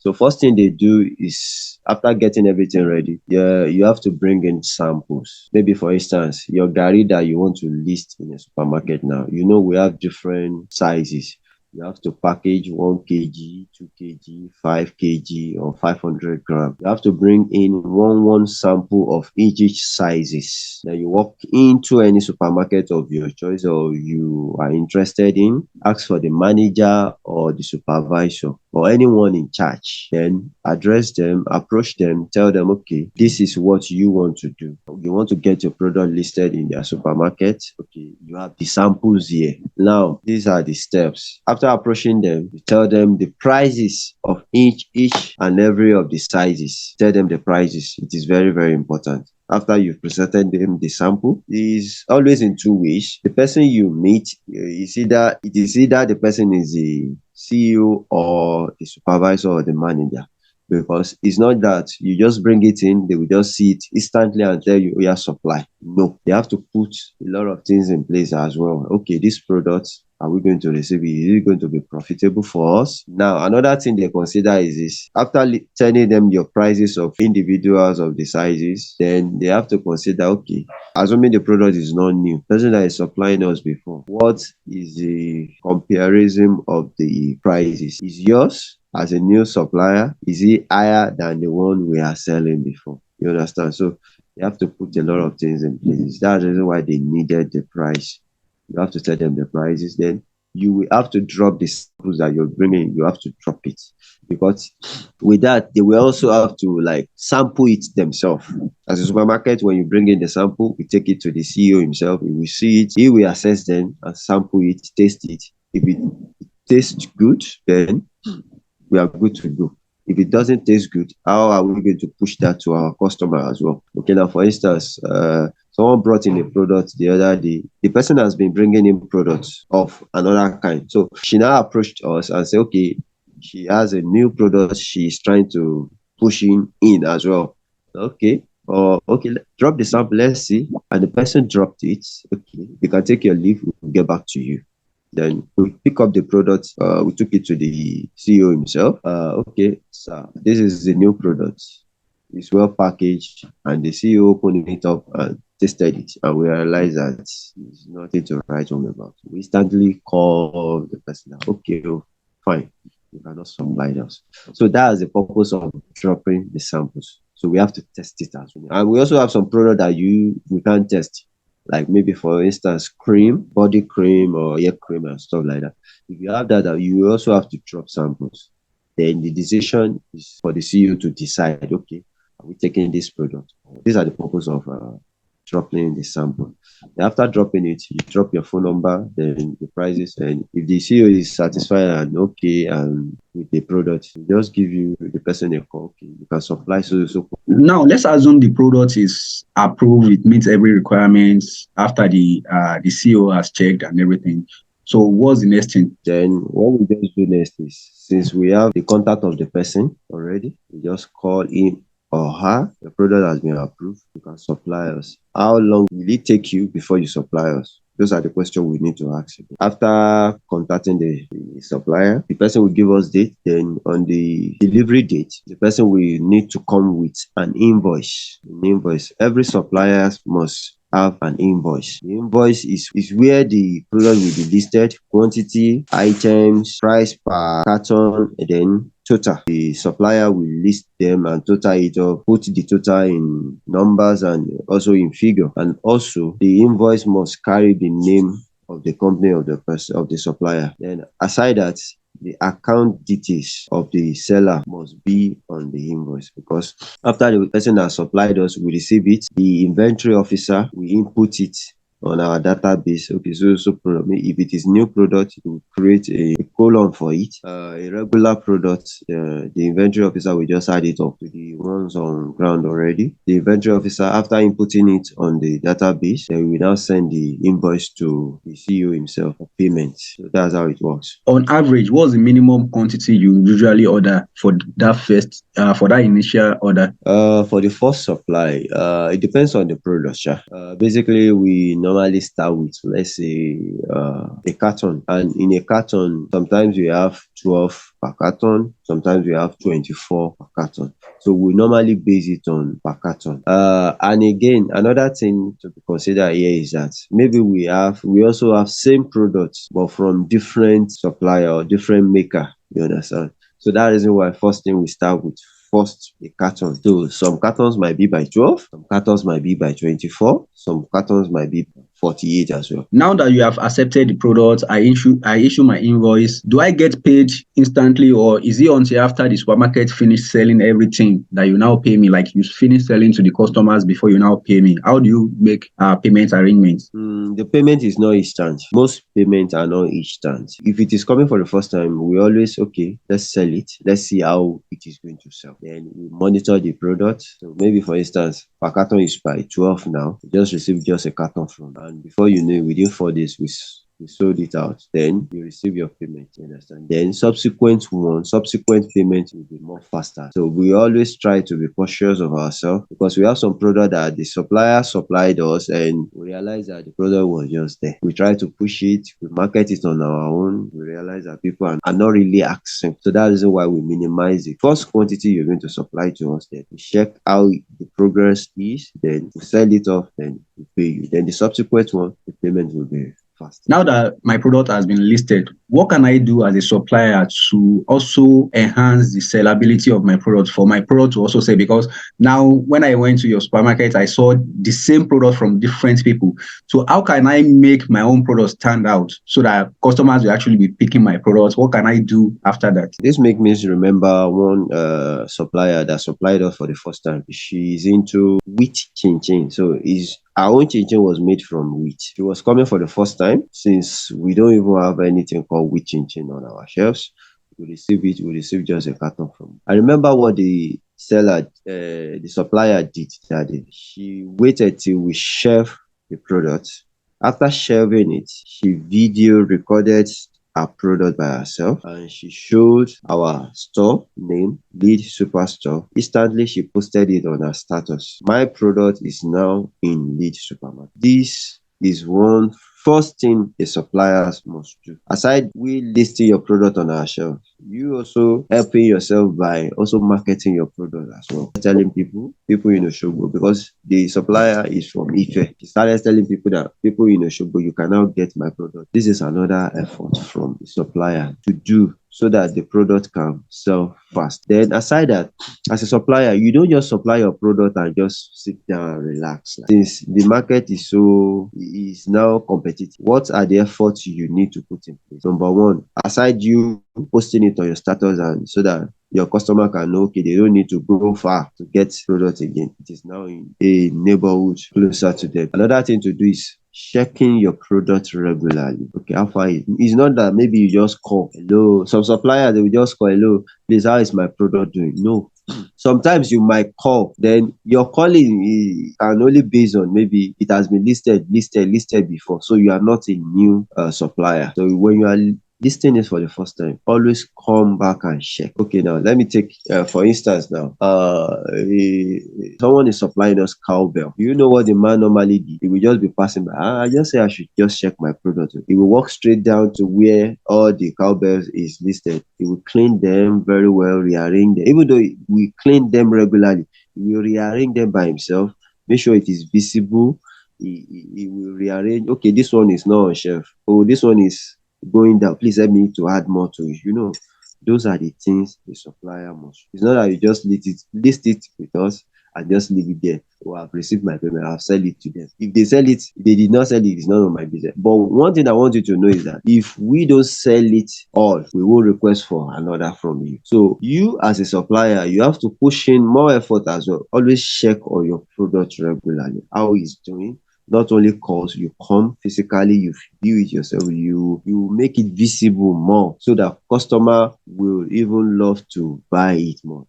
So first thing they do is after getting everything ready, yeah, you have to bring in samples. Maybe for instance, your garri that you want to list in a supermarket now, we have different sizes. You have to package 1 kg, 2 kg, 5 kg, or 500 gram. You have to bring in one sample of each sizes. Then you walk into any supermarket of your choice or you are interested in, ask for the manager or the supervisor or anyone in charge. Then address them, approach them, tell them, okay, this is what you want to do. You want to get your product listed in their supermarket. Okay, you have the samples here. Now, these are the steps. After approaching them, you tell them the prices of each and every of the sizes. Tell them the prices. It is very, very important. After you've presented them the sample, is always in two ways. The person you meet is either the person is the CEO or the supervisor or the manager. Because it's not that you just bring it in, they will just see it instantly and tell you, oh yeah, supply. No, they have to put a lot of things in place as well. Okay, this product, are we going to receive it? Is it going to be profitable for us? Now, another thing they consider is this. After telling them your prices of individuals of the sizes, then they have to consider, okay, assuming the product is not new, the person that is supplying us before, what is the comparison of the prices? Is yours as a new supplier, is it higher than the one we are selling before? You understand? So you have to put a lot of things in place. That's the reason why they needed the price. You have to tell them the prices. Then you will have to drop the samples that you're bringing. You have to drop it. Because with that, they will also have to sample it themselves. As a supermarket, when you bring in the sample, you take it to the CEO himself. He will see it. He will assess them and sample it, taste it. If it tastes good, then we are good to go. If it doesn't taste good, how are we going to push that to our customer as well? Okay, now for instance, someone brought in a product the other day. The person has been bringing in products of another kind. So she now approached us and said, okay, she has a new product she's trying to push in as well. Okay, okay, drop the sample, let's see. And the person dropped it. Okay, you can take your leave, we'll get back to you. Then we pick up the product. We took it to the CEO himself. Okay, sir, this is the new product. It's well packaged, and the CEO opened it up and tested it, and we realized that it's nothing to write home about. We instantly call the person. Okay, fine, you cannot supply us. So that is the purpose of dropping the samples. So we have to test it as well. And we also have some product that we can't test. Like maybe for instance, cream, body cream or hair cream and stuff like that. If you have that, you also have to drop samples. Then the decision is for the CEO to decide, okay, are we taking this product? These are the purpose of dropping the sample. Then after dropping it, you drop your phone number, then the prices, and if the CEO is satisfied and okay and with the product, he just give you the person a call. Okay, you can supply so. Now let's assume the product is approved, it meets every requirement after the CEO has checked and everything. So what's the next thing? Then what we just do next is, since we have the contact of the person already, we just call him or her. The product has been approved, you can supply us. How long will it take you before you supply us? Those are the questions we need to ask. After contacting the supplier, the person will give us date. Then on the delivery date, the person will need to come with an invoice. Every supplier must have an invoice. The invoice is where the product will be listed, quantity, items, price per carton, and then total. The supplier will list them and total it up, put the total in numbers and also in figure. And also the invoice must carry the name of the company of the person, of the supplier. Then aside that, the account details of the seller must be on the invoice, because after the person has supplied us, we receive it, the inventory officer will input it on our database. Okay, so if it is new product, we will create a column for it. A regular product, the inventory officer will just add it up to the ones on ground already. The inventory officer, after inputting it on the database, then we now send the invoice to the CEO himself for payment. So that's how it works. On average, what's the minimum quantity you usually order for that initial order? For the first supply, it depends on the product. Basically, we normally start with, let's say, a carton. And in a carton, sometimes we have 12 per carton, sometimes we have 24 per carton. So we normally base it on per carton. And again, another thing to be considered here is that maybe we also have same products but from different supplier or different maker. You understand? So that reason why first thing we start with first a carton. So some cartons might be by 12, some cartons might be by 24, some cartons might be 48 as well. Now that you have accepted the product, I issue my invoice. Do I get paid instantly, or is it until after the supermarket finish selling everything that you now pay me? Like you finish selling to the customers before you now pay me. How do you make payment arrangements? The payment is not instant. Most payments are not instant. If it is coming for the first time, we always, okay, let's sell it. Let's see how it is going to sell. Then we monitor the product. So maybe for instance, per carton is by 12 now. We just received just a carton from, and before you know it, within 4 days, we sold it out. Then you receive your payment. You understand? Then subsequent payment will be more faster. So we always try to be cautious of ourselves, because we have some product that the supplier supplied us and we realize that the product was just there. We try to push it, we market it on our own. We realize that people are not really asking. So that is why we minimize the first quantity you're going to supply to us. Then we check how the progress is, then we sell it off, then we pay you. Then the subsequent one, the payment will be fast. Now that my product has been listed, what can I do as a supplier to also enhance the sellability of my product, for my product to also sell? Because now when I went to your supermarket, I saw the same product from different people. So how can I make my own product stand out so that customers will actually be picking my products? What can I do after that? This make me remember one supplier that supplied us for the first time. She's into wheat chin chin. So our own chin chin was made from wheat. She was coming for the first time, since we don't even have anything called wheat chin chin on our shelves. We receive just a carton from. I remember what the supplier did that day. She waited till we shelve the product. After shelving it, she video recorded our product by herself, and she showed our store name, Lead Superstore. Instantly, she posted it on her status. My product is now in Lead Supermarket. This is one first thing a suppliers must do. Aside we listing your product on our shelf, you also helping yourself by also marketing your product as well. Telling people in Oshobo, because the supplier is from Ife. He started telling people that people in Oshobo, you can now get my product. This is another effort from the supplier to do so that the product can sell fast. Then aside that, as a supplier, you don't just supply your product and just sit down and relax. Since the market is now competitive, what are the efforts you need to put in place? Number one, aside you posting it on your status, and so that your customer can know, okay, they don't need to go far to get product again. It is now in a neighborhood closer to them. Another thing to do is checking your product regularly. Okay, how far it's not that maybe you just call, hello. Some suppliers, they will just call, hello, please, how is my product doing? No. Sometimes you might call, then your calling can only based on maybe it has been listed before, so you are not a new supplier. So when you are listing is for the first time, always come back and check. Okay, now let me take for instance now, someone is supplying us cowbell. You know what the man normally do? He will just be passing by. I just say I should just check my product. He will walk straight down to where all the cowbells is listed. He will clean them very well, rearrange them. Even though we clean them regularly, he will rearrange them by himself, make sure it is visible. He will rearrange. Okay, this one is not on shelf. Oh, this one is going down. Please help me to add more to it. Those are the things the supplier must. It's not that you just list it with us and just leave it there. Oh, I've received my payment, I've sell it to them. If they did not sell it, it's none of my business. But one thing I want you to know is that if we don't sell it all, we will request for another from you. So you as a supplier, you have to push in more effort as well. Always check on your product regularly, how it's doing. Not only calls, you come physically, you view it yourself, you make it visible more, so that customer will even love to buy it more.